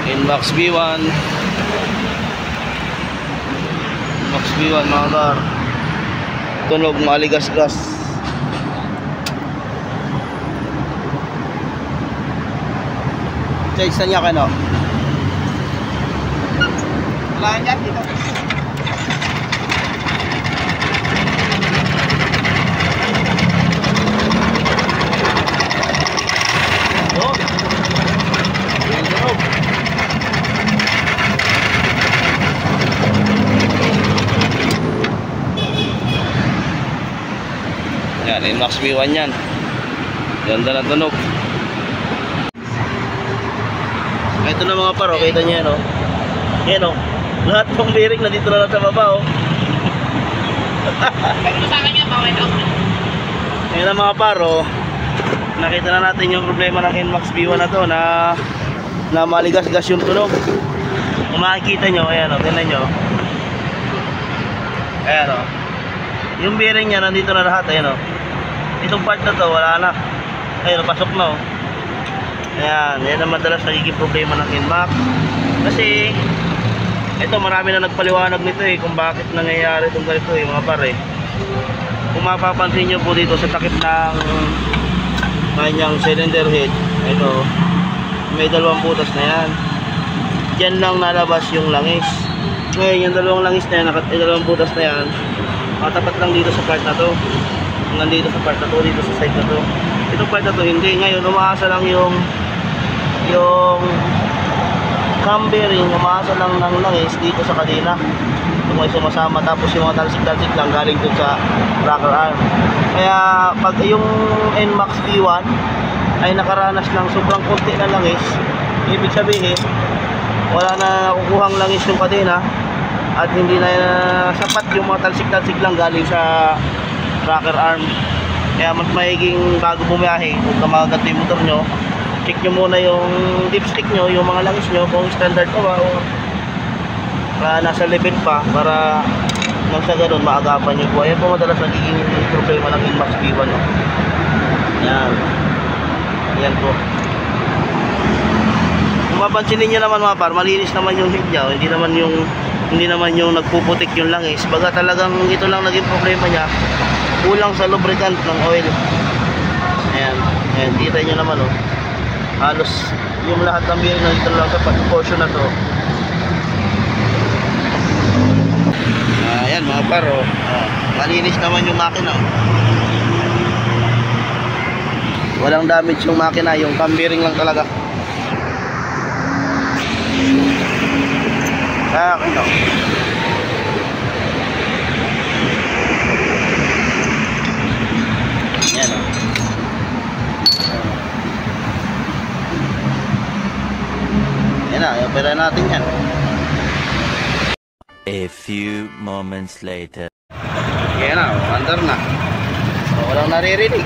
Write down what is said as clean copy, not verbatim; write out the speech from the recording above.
Inmax B1. Inmax B1 mga par. Tunog maligas-gas. Sa isa niya kano? Wala yan dito. Yan, Inmax B1 yan. Ganda na tunog. Ito na mga paro, kita nyo yan o. Yan o. Lahat ng bearing na dito na lang sa baba o. Yan na mga paro. Nakita na natin yung problema ng Inmax B1 na to, na maligas-gas yung tunog. Kung makikita nyo, ayan o, tingnan nyo. Ayan o. Yung bearing nya nandito na lahat, ayan o. Itong part na to, wala na. Ayun, pasok na oh. Ayan, yan ang madalas nagiging problema ng Inmax. Kasi ito, marami na nagpaliwanag nito eh, kung bakit nangyayari itong ganito eh, mga pare. Kung mapapansin nyo po dito sa takip ng kanyang cylinder head, ito, may dalawang butas na yan. Diyan lang nalabas yung langis. Ngayon, yung dalawang langis na yan, dalawang butas na yan, matapat lang dito sa part na to. Nandito sa part na to, dito sa side na to. Itong part na to, hindi. Ngayon, umaasa lang yung cam bearing, umaasa lang ng langis dito sa kadena. Kung may sumasama, tapos yung mga talsik-talsik lang galing dun sa rocker arm. Kaya, pag yung Inmax B1 ay nakaranas ng sobrang konti na langis, ibig sabihin, wala na nakukuhang langis yung kadena at hindi na sapat yung mga talsik-talsik lang galing sa rocker arm. Kaya mas maiging bago bumiyahe, kung kamagat yung motor nyo, check nyo muna yung dipstick nyo, yung mga langis nyo, kung standard pa ba o nasa level pa, para nang sa ganun maagapan nyo po. Ayan po madalas nagiging problema ng Inmax B1 no? Yan. Yan po. Kung mapansinin nyo naman mga par, malinis naman yung head nya, hindi naman yung nagpuputik yung langis. Baga talagang ito lang naging problema nya, kulang sa lubricant ng oil. Ayan, ayan, kita nyo naman oh. Halos yung lahat ng bearing na dito lang sa portion na to. Ayan mga paro, malinis naman yung makina oh. Walang damage yung makina, yung cam bearing lang talaga. Ano? Yan o. Yan na, opera natin yan. A few moments later. Yan na, under na. So, walang naririnig.